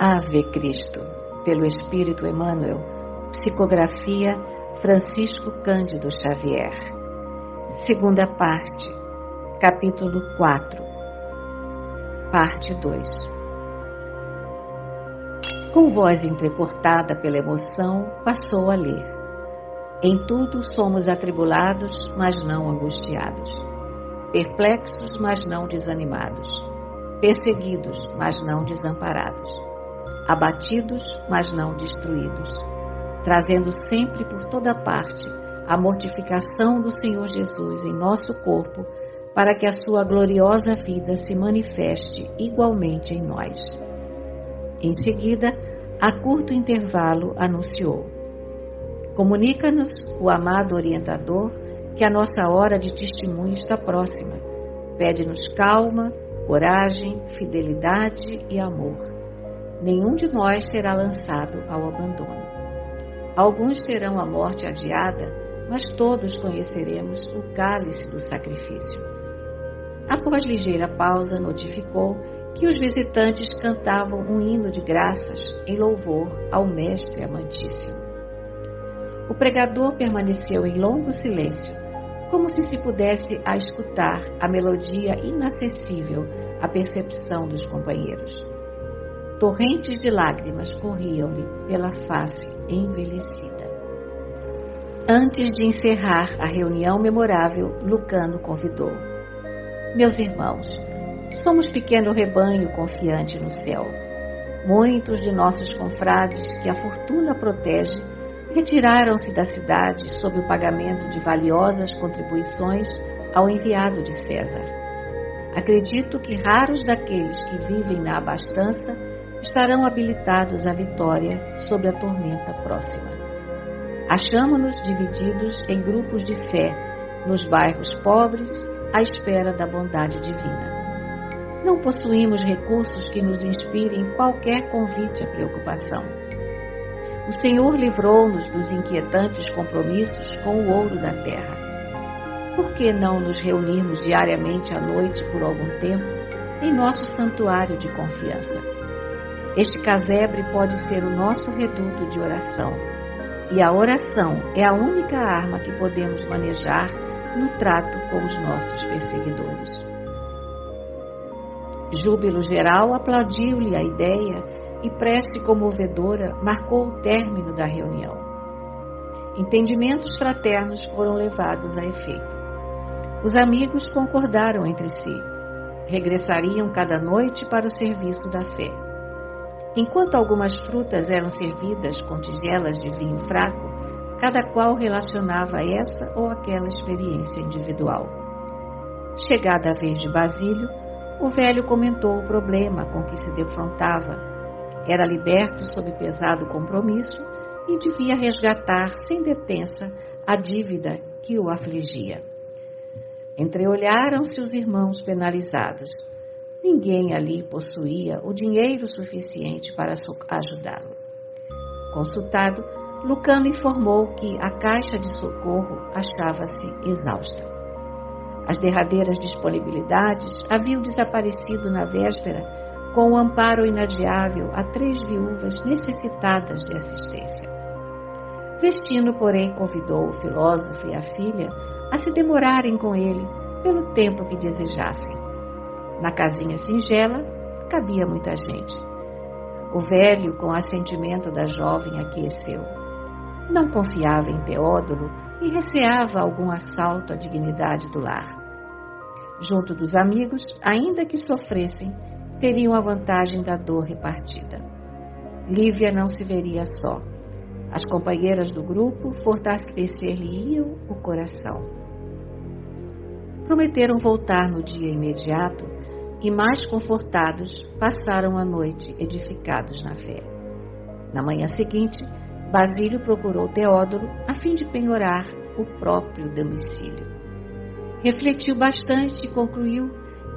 Ave Cristo, pelo Espírito Emmanuel, psicografia Francisco Cândido Xavier. Segunda parte, capítulo 4, parte 2. Com voz entrecortada pela emoção, passou a ler. Em tudo somos atribulados, mas não angustiados. Perplexos, mas não desanimados. Perseguidos, mas não desamparados. Abatidos, mas não destruídos. Trazendo sempre por toda parte a mortificação do Senhor Jesus em nosso corpo, para que a sua gloriosa vida se manifeste igualmente em nós. Em seguida, a curto intervalo, anunciou: comunica-nos o amado orientador que a nossa hora de testemunho está próxima. Pede-nos calma, coragem, fidelidade e amor. Nenhum de nós será lançado ao abandono. Alguns terão a morte adiada, mas todos conheceremos o cálice do sacrifício. Após ligeira pausa, notificou que os visitantes cantavam um hino de graças em louvor ao Mestre Amantíssimo. O pregador permaneceu em longo silêncio, como se pudesse a escutar a melodia inacessível à percepção dos companheiros. Torrentes de lágrimas corriam-lhe pela face envelhecida. Antes de encerrar a reunião memorável, Lucano convidou: meus irmãos, somos pequeno rebanho confiante no céu. Muitos de nossos confrades que a fortuna protege retiraram-se da cidade sob o pagamento de valiosas contribuições ao enviado de César. Acredito que raros daqueles que vivem na abastança estarão habilitados à vitória sobre a tormenta próxima. Achamo-nos divididos em grupos de fé nos bairros pobres à espera da bondade divina. Não possuímos recursos que nos inspirem qualquer convite à preocupação. O Senhor livrou-nos dos inquietantes compromissos com o ouro da terra. Por que não nos reunirmos diariamente à noite por algum tempo em nosso santuário de confiança? Este casebre pode ser o nosso reduto de oração, e a oração é a única arma que podemos manejar no trato com os nossos perseguidores. Júbilo geral aplaudiu-lhe a ideia e prece comovedora marcou o término da reunião. Entendimentos fraternos foram levados a efeito. Os amigos concordaram entre si. Regressariam cada noite para o serviço da fé. Enquanto algumas frutas eram servidas com tigelas de vinho fraco, cada qual relacionava essa ou aquela experiência individual. Chegada a vez de Basílio, o velho comentou o problema com que se defrontava. Era liberto sob pesado compromisso e devia resgatar sem detença a dívida que o afligia. Entreolharam-se os irmãos penalizados. Ninguém ali possuía o dinheiro suficiente para ajudá-lo. Consultado, Lucano informou que a caixa de socorro achava-se exausta. As derradeiras disponibilidades haviam desaparecido na véspera com o amparo inadiável a 3 viúvas necessitadas de assistência. Vestino, porém, convidou o filósofo e a filha a se demorarem com ele pelo tempo que desejassem. Na casinha singela, cabia muita gente. O velho, com assentimento da jovem, aqueceu. Não confiava em Teódulo e receava algum assalto à dignidade do lar. Junto dos amigos, ainda que sofressem, teriam a vantagem da dor repartida. Lívia não se veria só. As companheiras do grupo fortalecer-lhe-iam o coração. Prometeram voltar no dia imediato e, mais confortados, passaram a noite edificados na fé. Na manhã seguinte, Basílio procurou Teódulo a fim de penhorar o próprio domicílio. Refletiu bastante e concluiu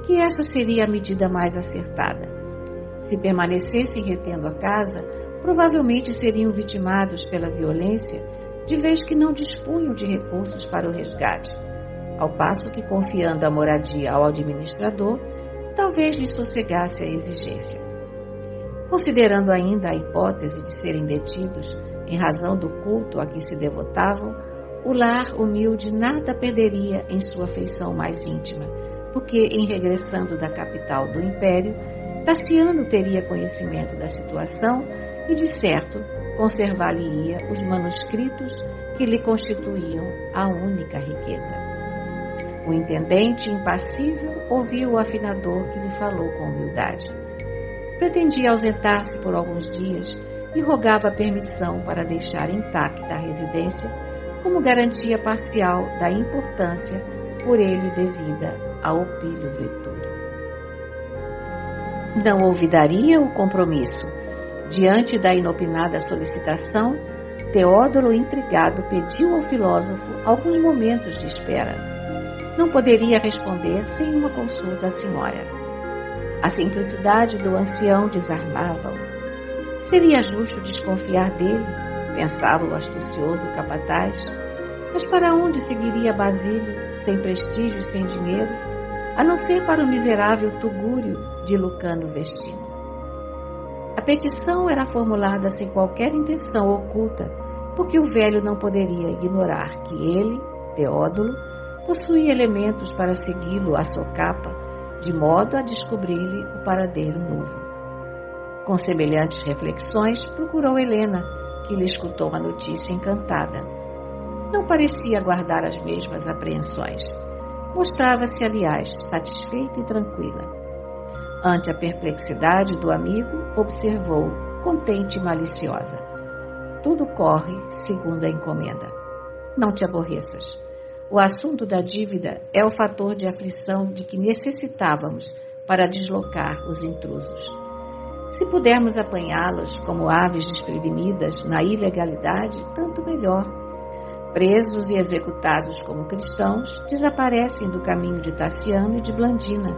que essa seria a medida mais acertada. Se permanecessem retendo a casa, provavelmente seriam vitimados pela violência, de vez que não dispunham de recursos para o resgate, ao passo que, confiando a moradia ao administrador, talvez lhe sossegasse a exigência. Considerando ainda a hipótese de serem detidos em razão do culto a que se devotavam, o lar humilde nada perderia em sua feição mais íntima, porque, em regressando da capital do império, Tassiano teria conhecimento da situação e, de certo, conservar-lhe-ia os manuscritos que lhe constituíam a única riqueza. O intendente, impassível, ouviu o afinador que lhe falou com humildade. Pretendia ausentar-se por alguns dias e rogava permissão para deixar intacta a residência como garantia parcial da importância por ele devida ao Opílio Vetúrio. Não olvidaria o compromisso. Diante da inopinada solicitação, Teódoro, intrigado, pediu ao filósofo alguns momentos de espera. Não poderia responder sem uma consulta à senhora. A simplicidade do ancião desarmava-o. Seria justo desconfiar dele, pensava o astucioso capataz. Mas para onde seguiria Basílio, sem prestígio e sem dinheiro, a não ser para o miserável tugúrio de Lucano Vestino? A petição era formulada sem qualquer intenção oculta, porque o velho não poderia ignorar que ele, Teódulo, possuía elementos para segui-lo à socapa, de modo a descobrir-lhe o paradeiro novo. Com semelhantes reflexões, procurou Helena, que lhe escutou a notícia encantada. Não parecia guardar as mesmas apreensões. Mostrava-se, aliás, satisfeita e tranquila. Ante a perplexidade do amigo, observou, contente e maliciosa: tudo corre segundo a encomenda. Não te aborreças. O assunto da dívida é o fator de aflição de que necessitávamos para deslocar os intrusos. Se pudermos apanhá-los como aves desprevenidas na ilegalidade, tanto melhor. Presos e executados como cristãos, desaparecem do caminho de Tassiano e de Blandina,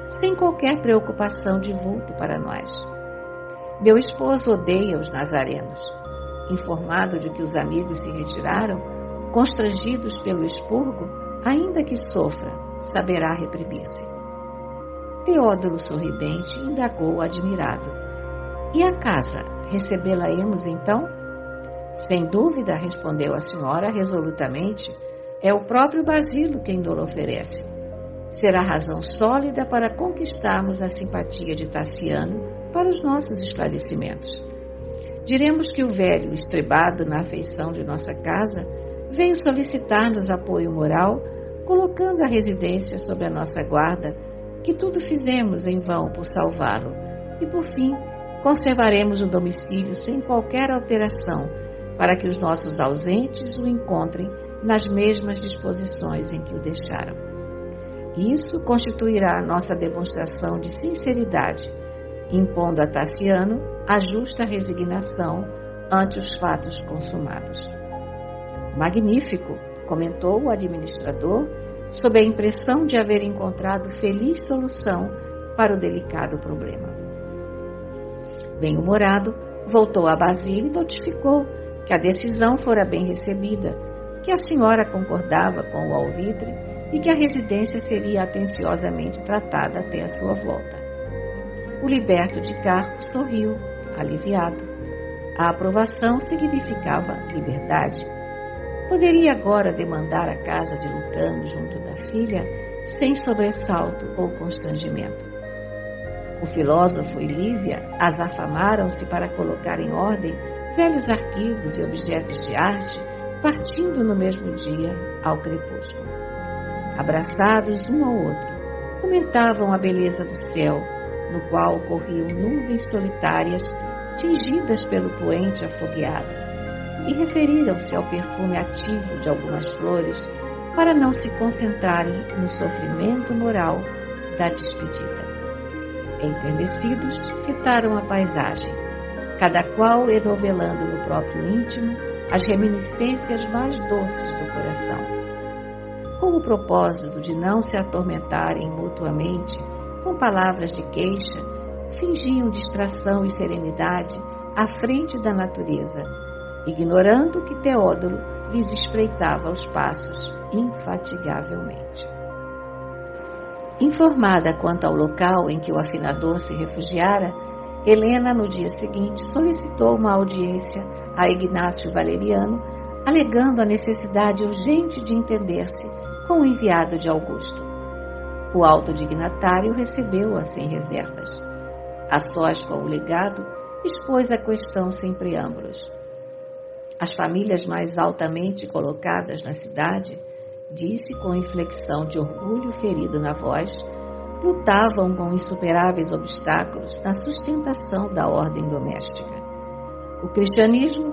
sem qualquer preocupação de vulto para nós. Meu esposo odeia os nazarenos. Informado de que os amigos se retiraram, constrangidos pelo expurgo, ainda que sofra, saberá reprimir-se. Teódoro, sorridente, indagou admirado: e a casa, recebê-la-emos então? Sem dúvida, respondeu a senhora resolutamente, é o próprio Basílio quem nos oferece. Será razão sólida para conquistarmos a simpatia de Tassiano para os nossos esclarecimentos. Diremos que o velho, estrebado na afeição de nossa casa, veio solicitar-nos apoio moral, colocando a residência sob a nossa guarda, que tudo fizemos em vão por salvá-lo, e por fim conservaremos o domicílio sem qualquer alteração, para que os nossos ausentes o encontrem nas mesmas disposições em que o deixaram. Isso constituirá nossa demonstração de sinceridade, impondo a Tassiano a justa resignação ante os fatos consumados. Magnífico, comentou o administrador, sob a impressão de haver encontrado feliz solução para o delicado problema. Bem-humorado, voltou a Basílio e notificou que a decisão fora bem recebida, que a senhora concordava com o alvitre e que a residência seria atenciosamente tratada até a sua volta. O liberto de Carpo sorriu, aliviado. A aprovação significava liberdade. Poderia agora demandar a casa de Lucano junto da filha, sem sobressalto ou constrangimento. O filósofo e Lívia azafamaram-se para colocar em ordem velhos arquivos e objetos de arte, partindo no mesmo dia ao crepúsculo. Abraçados um ao outro, comentavam a beleza do céu, no qual corriam nuvens solitárias tingidas pelo poente afogueado, e referiram-se ao perfume ativo de algumas flores para não se concentrarem no sofrimento moral da despedida. Enternecidos, fitaram a paisagem, cada qual enovelando no próprio íntimo as reminiscências mais doces do coração. Com o propósito de não se atormentarem mutuamente com palavras de queixa, fingiam distração e serenidade à frente da natureza, ignorando que Teódolo lhes espreitava os passos infatigavelmente. Informada quanto ao local em que o afinador se refugiara, Helena, no dia seguinte, solicitou uma audiência a Ignácio Valeriano, alegando a necessidade urgente de entender-se com o enviado de Augusto. O alto dignatário recebeu-a sem reservas. A sós com o legado, expôs a questão sem preâmbulos. As famílias mais altamente colocadas na cidade, disse com inflexão de orgulho ferido na voz, lutavam com insuperáveis obstáculos na sustentação da ordem doméstica. O cristianismo,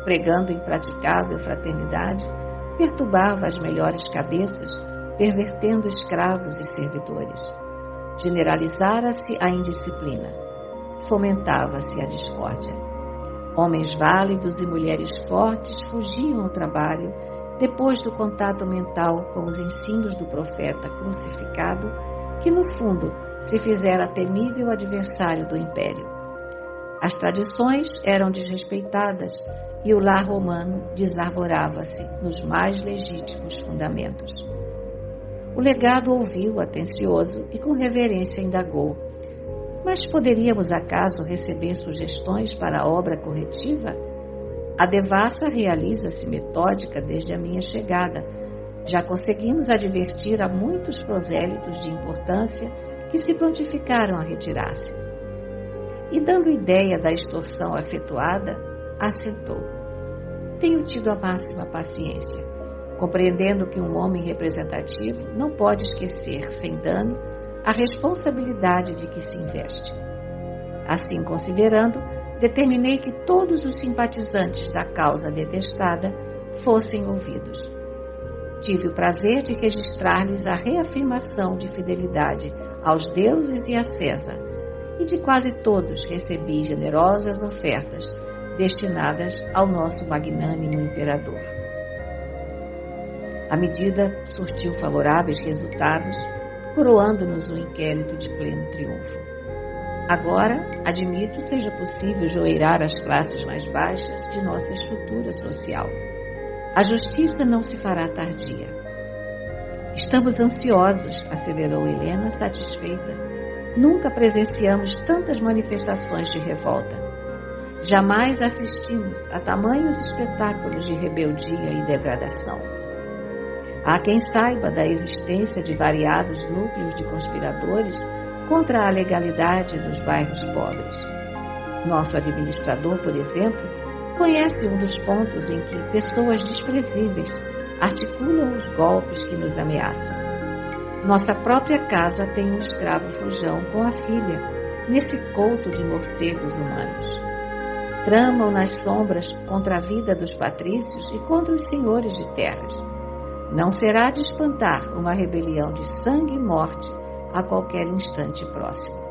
pregando impraticável fraternidade, perturbava as melhores cabeças, pervertendo escravos e servidores. Generalizara-se a indisciplina, fomentava-se a discórdia. Homens válidos e mulheres fortes fugiam ao trabalho depois do contato mental com os ensinos do profeta crucificado, que no fundo se fizera temível adversário do império. As tradições eram desrespeitadas e o lar romano desarvorava-se nos mais legítimos fundamentos. O legado ouviu atencioso e com reverência indagou: mas poderíamos acaso receber sugestões para a obra corretiva? A devassa realiza-se metódica desde a minha chegada. Já conseguimos advertir a muitos prosélitos de importância que se prontificaram a retirar-se. E dando ideia da extorsão efetuada, assentou: tenho tido a máxima paciência, compreendendo que um homem representativo não pode esquecer, sem dano, a responsabilidade de que se investe. Assim considerando, determinei que todos os simpatizantes da causa detestada fossem ouvidos. Tive o prazer de registrar-lhes a reafirmação de fidelidade aos deuses e a César, e de quase todos recebi generosas ofertas destinadas ao nosso magnânimo imperador. A medida surtiu favoráveis resultados, coroando-nos um inquérito de pleno triunfo. Agora, admito seja possível joeirar as classes mais baixas de nossa estrutura social. A justiça não se fará tardia. Estamos ansiosos, asseverou Helena, satisfeita. Nunca presenciamos tantas manifestações de revolta. Jamais assistimos a tamanhos espetáculos de rebeldia e degradação. Há quem saiba da existência de variados núcleos de conspiradores contra a legalidade nos bairros pobres. Nosso administrador, por exemplo, conhece um dos pontos em que pessoas desprezíveis articulam os golpes que nos ameaçam. Nossa própria casa tem um escravo fujão com a filha, nesse couto de morcegos humanos. Tramam nas sombras contra a vida dos patrícios e contra os senhores de terras. Não será de espantar uma rebelião de sangue e morte a qualquer instante próximo.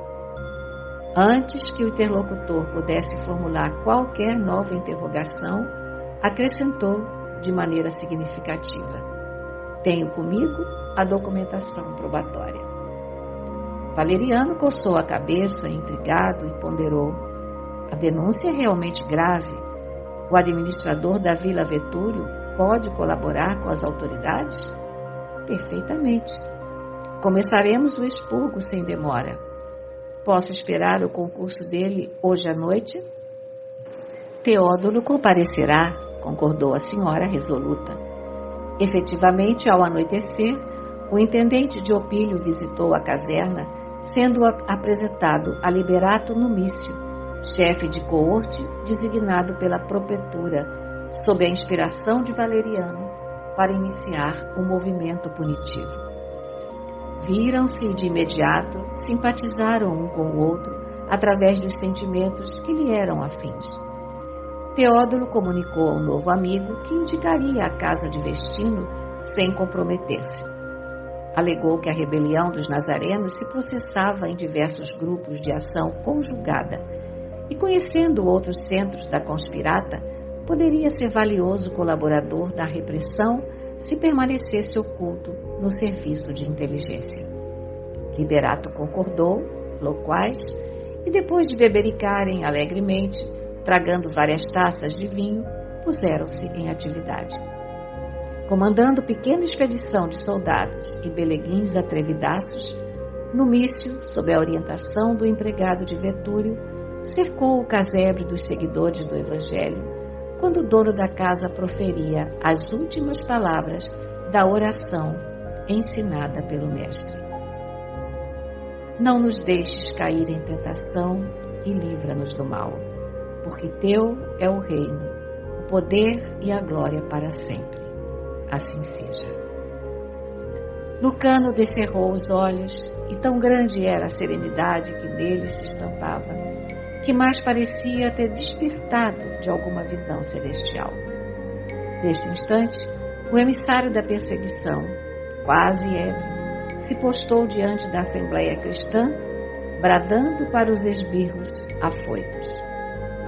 Antes que o interlocutor pudesse formular qualquer nova interrogação, acrescentou de maneira significativa: tenho comigo a documentação probatória. Valeriano coçou a cabeça, intrigado, e ponderou: a denúncia é realmente grave. O administrador da Vila Vetúrio pode colaborar com as autoridades? Perfeitamente. Começaremos o expurgo sem demora. Posso esperar o concurso dele hoje à noite? Teódulo comparecerá, concordou a senhora resoluta. Efetivamente, ao anoitecer, o intendente de Opílio visitou a caserna, sendo apresentado a Liberato Numício, chefe de coorte designado pela propretura, sob a inspiração de Valeriano, para iniciar o movimento punitivo. Viram-se de imediato, simpatizaram um com o outro, através dos sentimentos que lhe eram afins. Teódulo comunicou ao novo amigo que indicaria a casa de Vestino sem comprometer-se. Alegou que a rebelião dos nazarenos se processava em diversos grupos de ação conjugada e, conhecendo outros centros da conspirata, poderia ser valioso colaborador na repressão se permanecesse oculto no serviço de inteligência. Liberato concordou, loquaz, e depois de bebericarem alegremente, tragando várias taças de vinho, puseram-se em atividade. Comandando pequena expedição de soldados e beleguins atrevidaços, Numício, sob a orientação do empregado de Vetúrio, cercou o casebre dos seguidores do Evangelho quando o dono da casa proferia as últimas palavras da oração ensinada pelo Mestre. Não nos deixes cair em tentação e livra-nos do mal, porque teu é o reino, o poder e a glória para sempre. Assim seja. Lucano descerrou os olhos, e tão grande era a serenidade que nele se estampava, que mais parecia ter despertado de alguma visão celestial. Neste instante, o emissário da perseguição, quase ébrio, se postou diante da Assembleia Cristã, bradando para os esbirros afoitos: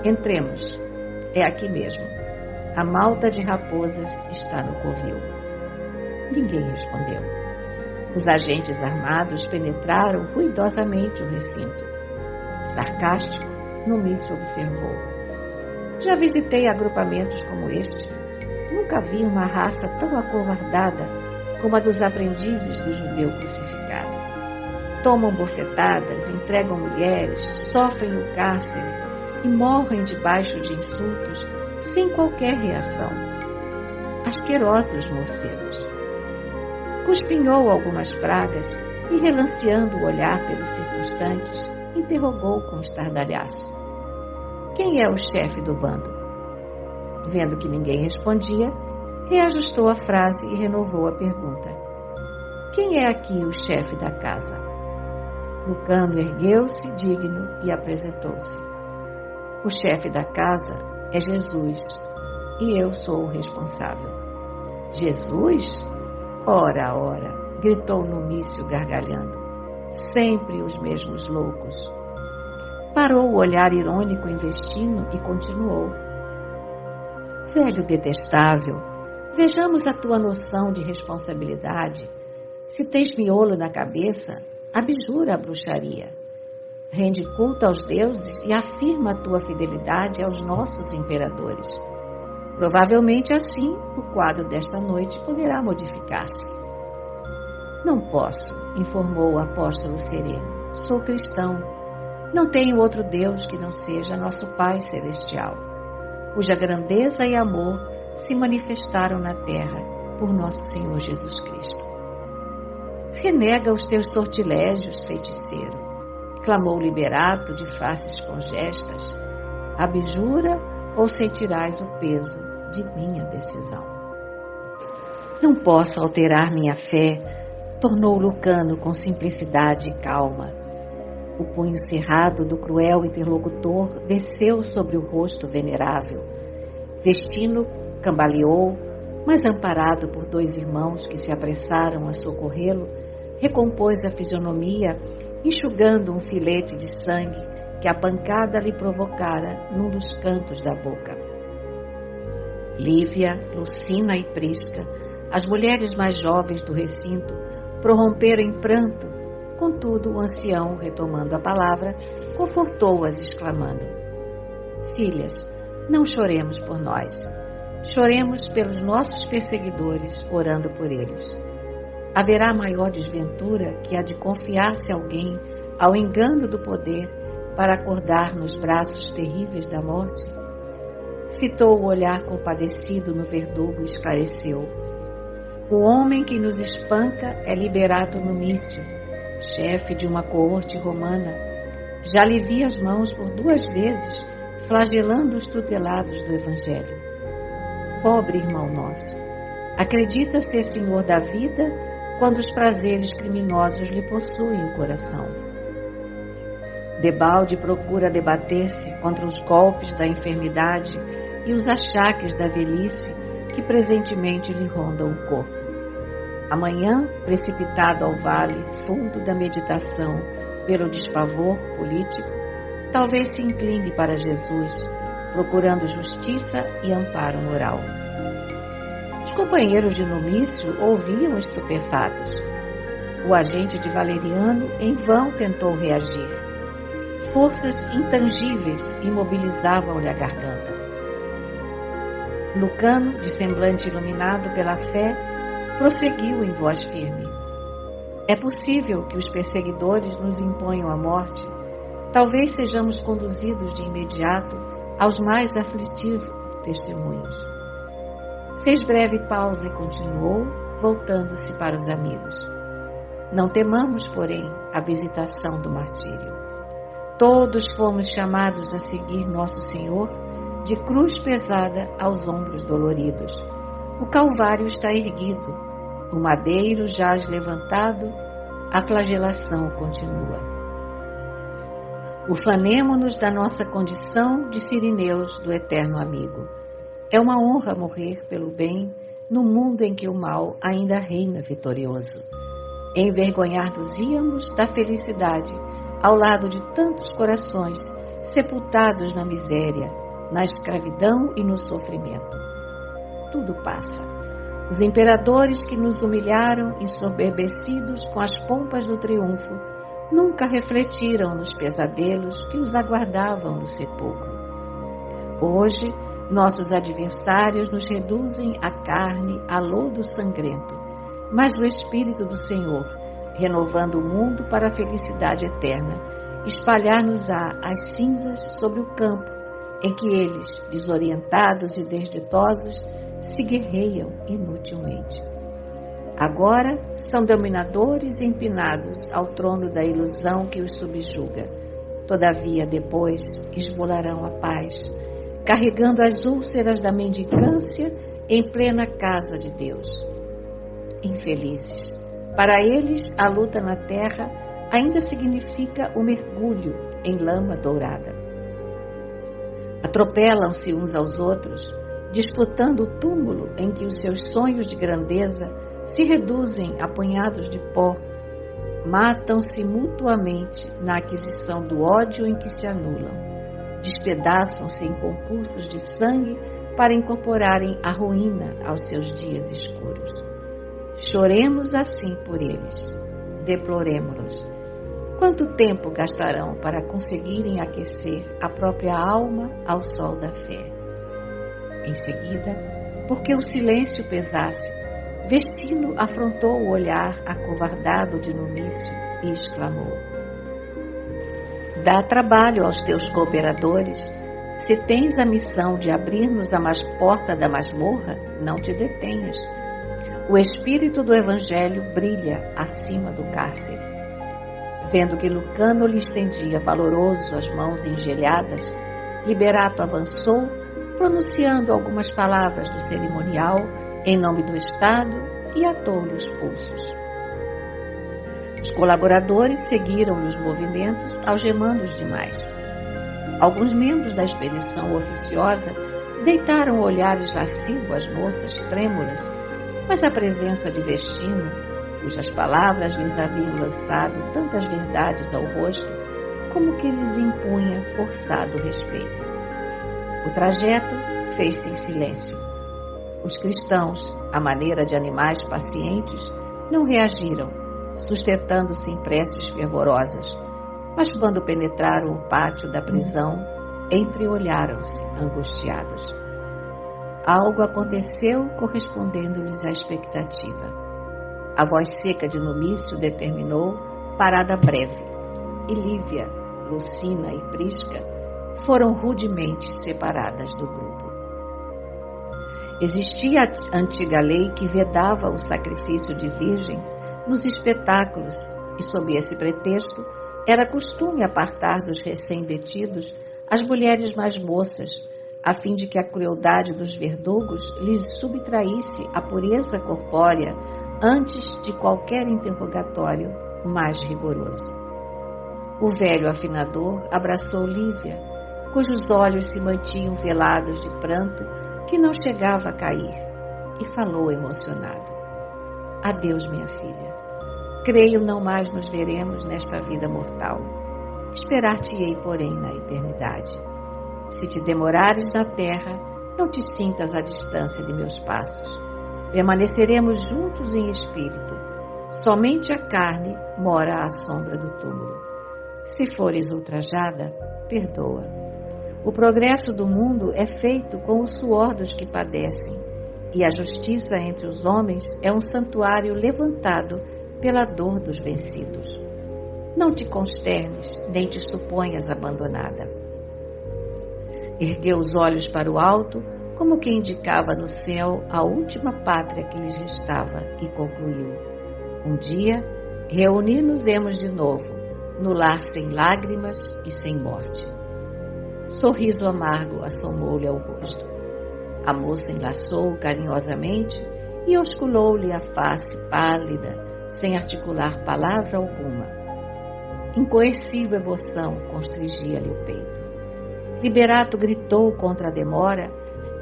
entremos, é aqui mesmo. A malta de raposas está no covil. Ninguém respondeu. Os agentes armados penetraram ruidosamente o recinto. Sarcástico, Numício observou: já visitei agrupamentos como este. Nunca vi uma raça tão acovardada como a dos aprendizes do judeu crucificado. Tomam bofetadas, entregam mulheres, sofrem o cárcere e morrem debaixo de insultos sem qualquer reação. Asquerosos morcegos. Cuspinhou algumas pragas e, relanceando o olhar pelos circunstantes, interrogou com estardalhaço: quem é o chefe do bando? Vendo que ninguém respondia, reajustou a frase e renovou a pergunta: quem é aqui o chefe da casa? Lucano ergueu-se digno e apresentou-se: o chefe da casa é Jesus, e eu sou o responsável. Jesus? Ora, ora, gritou Numício gargalhando. Sempre os mesmos loucos. Parou o olhar irônico em Vestino e continuou: velho detestável, vejamos a tua noção de responsabilidade. Se tens miolo na cabeça, abjura a bruxaria. Rende culto aos deuses e afirma a tua fidelidade aos nossos imperadores. Provavelmente assim o quadro desta noite poderá modificar-se. Não posso, informou o apóstolo sereno. Sou cristão. Não tenho outro Deus que não seja nosso Pai Celestial, cuja grandeza e amor se manifestaram na terra por nosso Senhor Jesus Cristo. Renega os teus sortilégios, feiticeiro, clamou Liberato de faces congestas. Abjura ou sentirás o peso de minha decisão. Não posso alterar minha fé, tornou Lucano com simplicidade e calma. O punho cerrado do cruel interlocutor desceu sobre o rosto venerável. Vestino cambaleou, mas amparado por dois irmãos que se apressaram a socorrê-lo, recompôs a fisionomia, enxugando um filete de sangue que a pancada lhe provocara num dos cantos da boca. Lívia, Lucina e Prisca, as mulheres mais jovens do recinto, prorromperam em pranto. Contudo, o ancião, retomando a palavra, confortou-as, exclamando: filhas, não choremos por nós. Choremos pelos nossos perseguidores, orando por eles. Haverá maior desventura que a de confiar-se alguém ao engano do poder para acordar nos braços terríveis da morte? Fitou o olhar compadecido no verdugo e esclareceu: o homem que nos espanca é Liberato Numício, chefe de uma coorte romana. Já lhe vi as mãos por 2 vezes, flagelando os tutelados do Evangelho. Pobre irmão nosso, acredita ser senhor da vida quando os prazeres criminosos lhe possuem o coração. Debalde procura debater-se contra os golpes da enfermidade e os achaques da velhice que presentemente lhe rondam o corpo. Amanhã, precipitado ao vale fundo da meditação pelo desfavor político, talvez se incline para Jesus, procurando justiça e amparo moral. Os companheiros de Numício ouviam estupefatos. O agente de Valeriano em vão tentou reagir. Forças intangíveis imobilizavam-lhe a garganta. Lucano, de semblante iluminado pela fé, prosseguiu em voz firme: é possível que os perseguidores nos imponham a morte, talvez sejamos conduzidos de imediato aos mais aflitivos testemunhos. Fez breve pausa e continuou, voltando-se para os amigos. Não temamos, porém, a visitação do martírio. Todos fomos chamados a seguir Nosso Senhor de cruz pesada aos ombros doloridos. O Calvário está erguido, o madeiro jaz levantado, a flagelação continua. Ufanemo-nos da nossa condição de sirineus do eterno amigo. É uma honra morrer pelo bem no mundo em que o mal ainda reina vitorioso. Envergonhar-nos-íamos da felicidade ao lado de tantos corações sepultados na miséria, na escravidão e no sofrimento. Tudo passa. Os imperadores que nos humilharam, ensoberbecidos com as pompas do triunfo, nunca refletiram nos pesadelos que os aguardavam no sepulcro. Hoje, nossos adversários nos reduzem a carne, a lodo sangrento, mas o Espírito do Senhor, renovando o mundo para a felicidade eterna, espalhar-nos-á as cinzas sobre o campo em que eles, desorientados e desditosos, se guerreiam inutilmente. Agora são dominadores empinados ao trono da ilusão que os subjuga. Todavia, depois, esmolarão a paz, carregando as úlceras da mendicância em plena casa de Deus. Infelizes, para eles a luta na terra ainda significa o mergulho em lama dourada. Atropelam-se uns aos outros, disputando o túmulo em que os seus sonhos de grandeza se reduzem a punhados de pó, matam-se mutuamente na aquisição do ódio em que se anulam, despedaçam-se em concursos de sangue para incorporarem a ruína aos seus dias escuros. Choremos assim por eles, deploremo-los. Quanto tempo gastarão para conseguirem aquecer a própria alma ao sol da fé? Em seguida, porque o silêncio pesasse, Vestino afrontou o olhar acovardado de Numício e exclamou: dá trabalho aos teus cooperadores. Se tens a missão de abrir-nos a porta da masmorra, não te detenhas. O espírito do Evangelho brilha acima do cárcere. Vendo que Lucano lhe estendia valoroso as mãos engelhadas, Liberato avançou, pronunciando algumas palavras do cerimonial em nome do Estado, e atou-lhe os pulsos. Os colaboradores seguiram-lhe os movimentos, algemando-os demais. Alguns membros da expedição oficiosa deitaram olhares lascivos às moças trêmulas, mas a presença de Vestino, cujas palavras lhes haviam lançado tantas verdades ao rosto, como que lhes impunha forçado respeito. O trajeto fez-se em silêncio. Os cristãos, à maneira de animais pacientes, não reagiram, sustentando-se em preces fervorosas, mas quando penetraram o pátio da prisão, entreolharam-se angustiados. Algo aconteceu correspondendo-lhes à expectativa. A voz seca de Numício determinou parada breve, e Lívia, Lucina e Prisca foram rudemente separadas do grupo. Existia a antiga lei que vedava o sacrifício de virgens nos espetáculos e, sob esse pretexto, era costume apartar dos recém-detidos as mulheres mais moças, a fim de que a crueldade dos verdugos lhes subtraísse a pureza corpórea antes de qualquer interrogatório mais rigoroso. O velho afinador abraçou Lívia, cujos olhos se mantinham velados de pranto que não chegava a cair, e falou emocionado: adeus, minha filha. Creio não mais nos veremos nesta vida mortal. Esperar-te-ei, porém, na eternidade. Se te demorares na terra, não te sintas à distância de meus passos. Permaneceremos juntos em espírito. Somente a carne mora à sombra do túmulo. Se fores ultrajada, perdoa. O progresso do mundo é feito com o suor dos que padecem, e a justiça entre os homens é um santuário levantado pela dor dos vencidos. Não te consternes, nem te suponhas abandonada. Ergueu os olhos para o alto, como que indicava no céu a última pátria que lhes restava, e concluiu: um dia, reunir-nos-emos de novo, no lar sem lágrimas e sem morte. Sorriso amargo assomou-lhe ao rosto. A moça enlaçou-o carinhosamente e osculou-lhe a face pálida, sem articular palavra alguma. Incoercível emoção constrangia-lhe o peito. Liberato gritou contra a demora,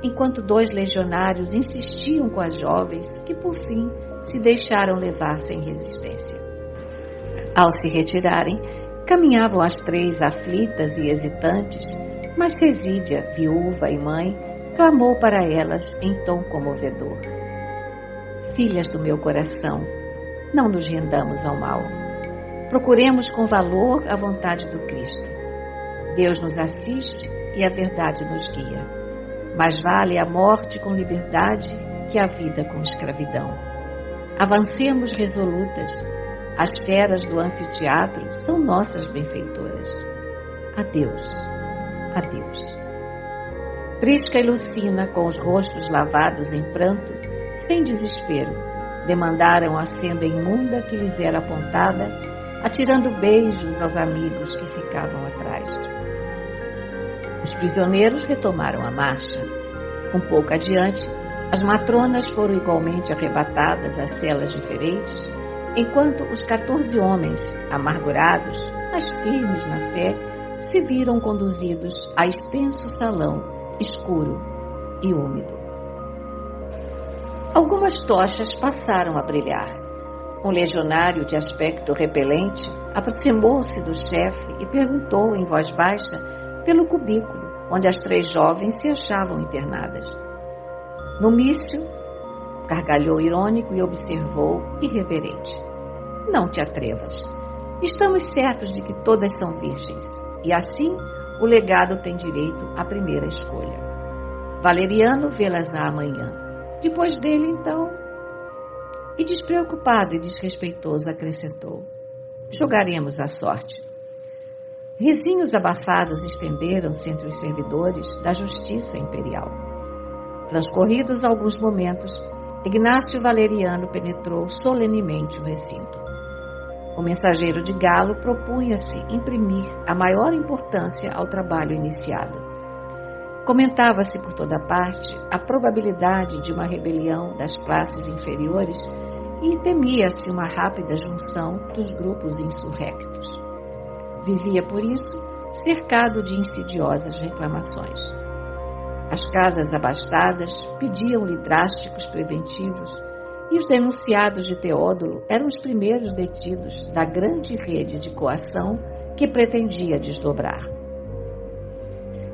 enquanto 2 legionários insistiam com as jovens, que por fim se deixaram levar sem resistência. Ao se retirarem, caminhavam as 3 aflitas e hesitantes, mas Resídia, viúva e mãe, clamou para elas em tom comovedor: filhas do meu coração, não nos rendamos ao mal. Procuremos com valor a vontade do Cristo. Deus nos assiste e a verdade nos guia. Mais vale a morte com liberdade que a vida com escravidão. Avancemos resolutas. As feras do anfiteatro são nossas benfeitoras. Adeus, adeus. Prisca e Lucina, com os rostos lavados em pranto, sem desespero, demandaram a senda imunda que lhes era apontada, atirando beijos aos amigos que ficavam atrás. Os prisioneiros retomaram a marcha. Um pouco adiante, as matronas foram igualmente arrebatadas às celas diferentes, enquanto os 14 homens, amargurados, mas firmes na fé, se viram conduzidos a extenso salão, escuro e úmido. Algumas tochas passaram a brilhar. Um legionário de aspecto repelente aproximou-se do chefe e perguntou em voz baixa pelo cubículo onde as 3 jovens se achavam internadas. Numício gargalhou irônico e observou, irreverente: não te atrevas. Estamos certos de que todas são virgens, e assim o legado tem direito à primeira escolha. Valeriano vê-las amanhã. Depois dele, então... E despreocupado e desrespeitoso acrescentou: jogaremos a sorte. Risinhos abafados estenderam-se entre os servidores da Justiça Imperial. Transcorridos alguns momentos, Ignácio Valeriano penetrou solenemente o recinto. O mensageiro de Galo propunha-se imprimir a maior importância ao trabalho iniciado. Comentava-se por toda parte a probabilidade de uma rebelião das classes inferiores e temia-se uma rápida junção dos grupos insurrectos. Vivia, por isso, cercado de insidiosas reclamações. As casas abastadas pediam-lhe drásticos preventivos e os denunciados de Teódulo eram os primeiros detidos da grande rede de coação que pretendia desdobrar.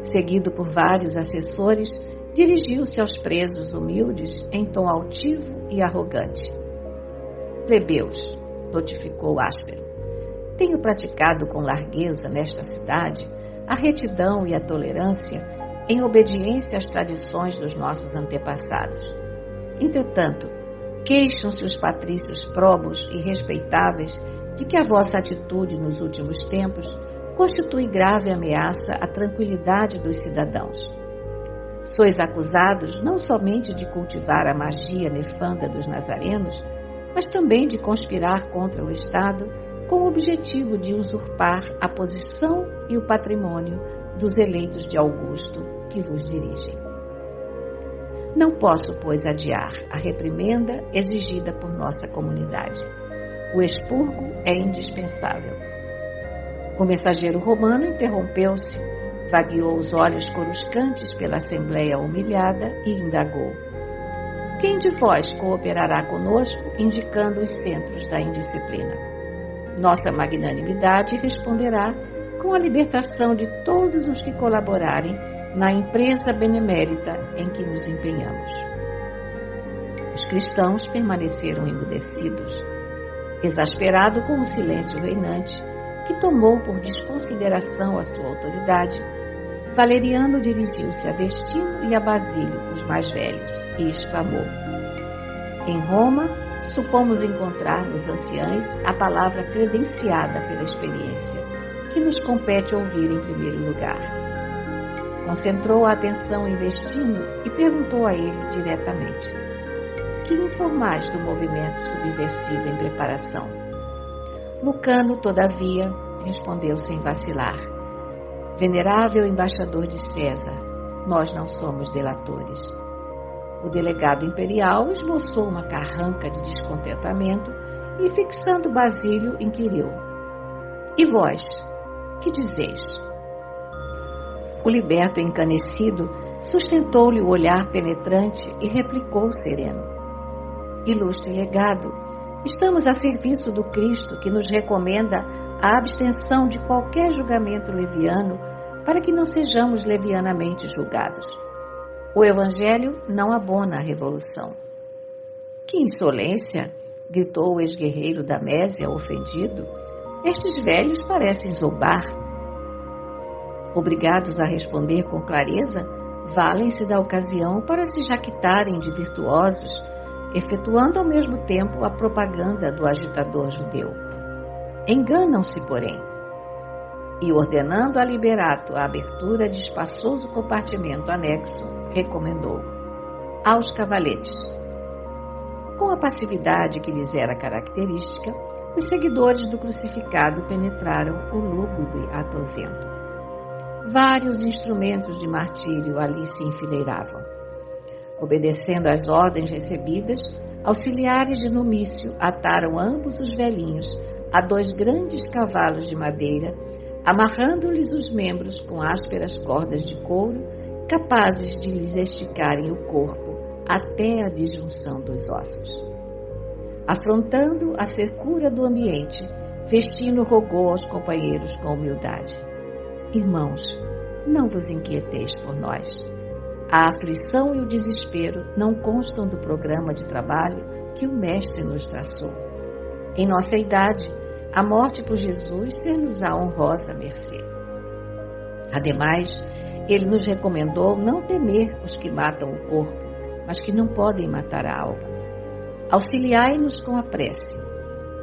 Seguido por vários assessores, dirigiu-se aos presos humildes em tom altivo e arrogante. Plebeus, notificou áspero, tenho praticado com largueza nesta cidade a retidão e a tolerância em obediência às tradições dos nossos antepassados. Entretanto, queixam-se os patrícios probos e respeitáveis de que a vossa atitude nos últimos tempos constitui grave ameaça à tranquilidade dos cidadãos. Sois acusados não somente de cultivar a magia nefanda dos nazarenos, mas também de conspirar contra o Estado com o objetivo de usurpar a posição e o patrimônio dos eleitos de Augusto que vos dirigem. Não posso, pois, adiar a reprimenda exigida por nossa comunidade. O expurgo é indispensável. O mensageiro romano interrompeu-se, vagueou os olhos coruscantes pela assembleia humilhada e indagou: quem de vós cooperará conosco indicando os centros da indisciplina? Nossa magnanimidade responderá com a libertação de todos os que colaborarem na empresa benemérita em que nos empenhamos. Os cristãos permaneceram emudecidos. Exasperado com o silêncio reinante, que tomou por desconsideração a sua autoridade, Valeriano dirigiu-se a Destino e a Basílio, os mais velhos, e exclamou: em Roma, supomos encontrar nos anciães a palavra credenciada pela experiência, que nos compete ouvir em primeiro lugar. Concentrou a atenção em Vestino e perguntou a ele diretamente: que informais do movimento subversivo em preparação? Lucano, todavia, respondeu sem vacilar: venerável embaixador de César, nós não somos delatores. O delegado imperial esboçou uma carranca de descontentamento e, fixando Basílio, inquiriu: e vós, que dizeis? O liberto, encanecido, sustentou-lhe o olhar penetrante e replicou sereno: ilustre legado, estamos a serviço do Cristo, que nos recomenda a abstenção de qualquer julgamento leviano para que não sejamos levianamente julgados. O Evangelho não abona a revolução. Que insolência! Gritou o ex-guerreiro da Mésia, ofendido. Estes velhos parecem zombar. Obrigados a responder com clareza, valem-se da ocasião para se jactarem de virtuosos, efetuando ao mesmo tempo a propaganda do agitador judeu. Enganam-se, porém, e ordenando a Liberato a abertura de espaçoso compartimento anexo, recomendou: aos cavaletes. Com a passividade que lhes era característica, os seguidores do crucificado penetraram o lúgubre aposento. Vários instrumentos de martírio ali se enfileiravam. Obedecendo às ordens recebidas, auxiliares de Numício ataram ambos os velhinhos a 2 grandes cavalos de madeira, amarrando-lhes os membros com ásperas cordas de couro, capazes de lhes esticarem o corpo até a disjunção dos ossos. Afrontando a secura do ambiente, Vestino rogou aos companheiros com humildade: irmãos, não vos inquieteis por nós. A aflição e o desespero não constam do programa de trabalho que o Mestre nos traçou. Em nossa idade, a morte por Jesus ser-nos-á honrosa mercê. Ademais, ele nos recomendou não temer os que matam o corpo, mas que não podem matar a alma. Auxiliai-nos com a prece.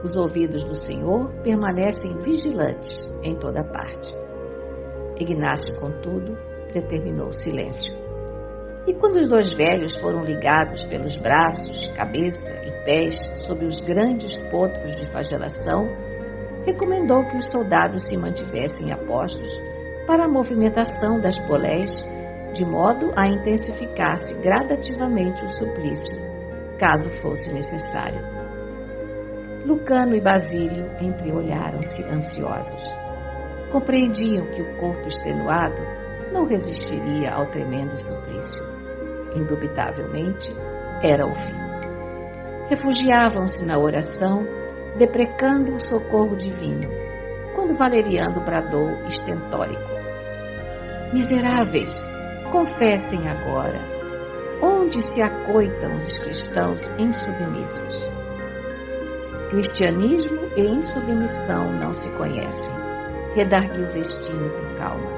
Os ouvidos do Senhor permanecem vigilantes em toda parte. Ignácio, contudo, determinou silêncio. E quando os 2 velhos foram ligados pelos braços, cabeça e pés sob os grandes potros de flagelação, recomendou que os soldados se mantivessem a postos para a movimentação das polés, de modo a intensificar-se gradativamente o suplício, caso fosse necessário. Lucano e Basílio entreolharam-se ansiosos. Compreendiam que o corpo extenuado não resistiria ao tremendo suplício. Indubitavelmente, era o fim. Refugiavam-se na oração, deprecando o socorro divino, quando Valeriano bradou estentórico: miseráveis, confessem agora, onde se acoitam os cristãos insubmissos? Cristianismo e insubmissão não se conhecem, redarguiu Vestino com calma.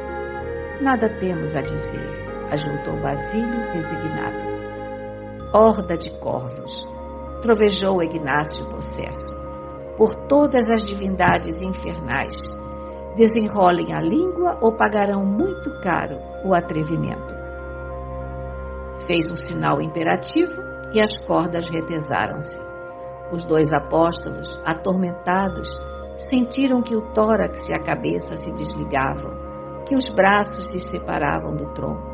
Nada temos a dizer, ajuntou Basílio resignado. Horda de corvos, trovejou Ignácio possesso. Por todas as divindades infernais, desenrolem a língua ou pagarão muito caro o atrevimento. Fez um sinal imperativo e as cordas retesaram-se. Os 2 apóstolos, atormentados, sentiram que o tórax e a cabeça se desligavam, que os braços se separavam do tronco.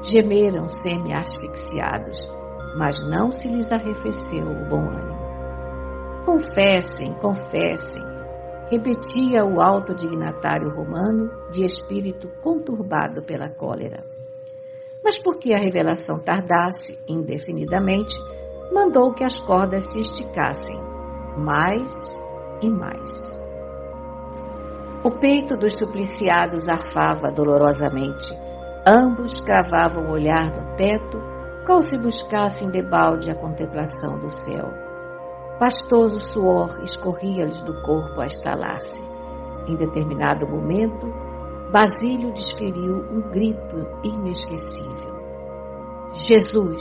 Gemeram semi-asfixiados, mas não se lhes arrefeceu o bom ânimo. Confessem, confessem, repetia o alto dignatário romano, de espírito conturbado pela cólera. Mas porque a revelação tardasse indefinidamente, mandou que as cordas se esticassem, mais e mais. O peito dos supliciados arfava dolorosamente. Ambos cravavam o olhar no teto, qual se buscassem debalde a contemplação do céu. Pastoso suor escorria-lhes do corpo a estalar-se. Em determinado momento, Basílio desferiu um grito inesquecível: Jesus!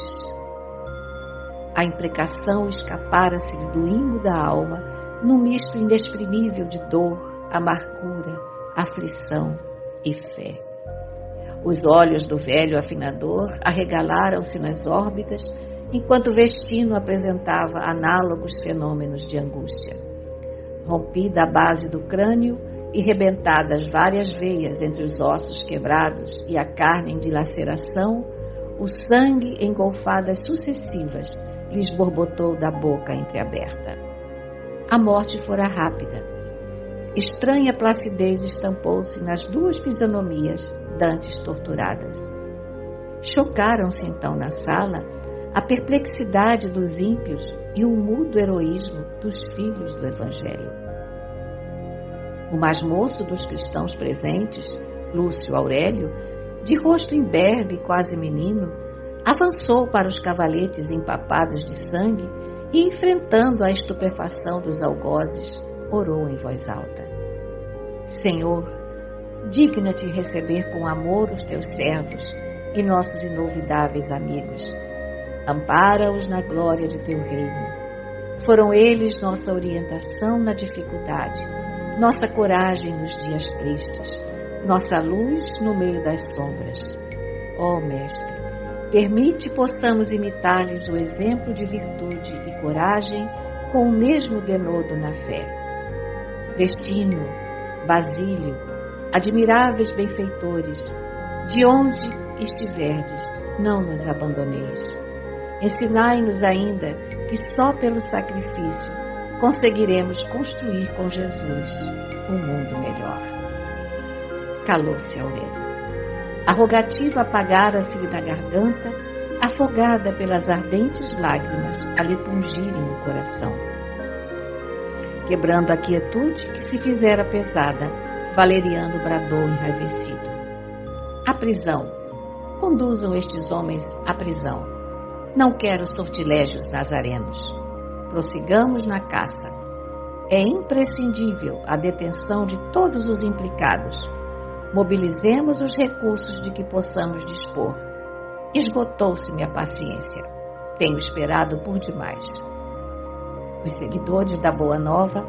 A imprecação escapara-se do imo da alma num misto inexprimível de dor, amargura, aflição e fé. Os olhos do velho afinador arregalaram-se nas órbitas, enquanto Vestino apresentava análogos fenômenos de angústia. Rompida a base do crânio e rebentadas várias veias entre os ossos quebrados e a carne em dilaceração, o sangue em golfadas sucessivas lhes borbotou da boca entreaberta. A morte fora rápida. Estranha placidez estampou-se nas duas fisionomias dantes torturadas. Chocaram-se então na sala a perplexidade dos ímpios e o mudo heroísmo dos filhos do Evangelho. O mais moço dos cristãos presentes, Lúcio Aurélio, de rosto imberbe e quase menino, avançou para os cavaletes empapados de sangue e, enfrentando a estupefação dos algozes, orou em voz alta: Senhor, digna-te receber com amor os teus servos e nossos inolvidáveis amigos. Ampara-os na glória de teu reino. Foram eles nossa orientação na dificuldade, nossa coragem nos dias tristes, nossa luz no meio das sombras. Ó Mestre, permite possamos imitar-lhes o exemplo de virtude e coragem com o mesmo denodo na fé. Vestino, Basílio, admiráveis benfeitores, de onde estiverdes, não nos abandoneis. Ensinai-nos ainda que só pelo sacrifício conseguiremos construir com Jesus um mundo melhor. Calou-se Aurélio. A rogativa apagara-se-lhe da garganta, afogada pelas ardentes lágrimas a lhe pungirem o coração. Quebrando a quietude que se fizera pesada, Valeriano bradou enraivecido: A prisão! Conduzam estes homens à prisão. Não quero sortilégios nazarenos. Prossigamos na caça. É imprescindível a detenção de todos os implicados. Mobilizemos os recursos de que possamos dispor. Esgotou-se-me a paciência. Tenho esperado por demais. Os seguidores da Boa Nova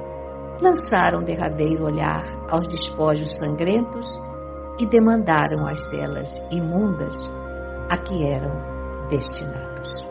lançaram derradeiro olhar aos despojos sangrentos e demandaram as celas imundas a que eram destinados.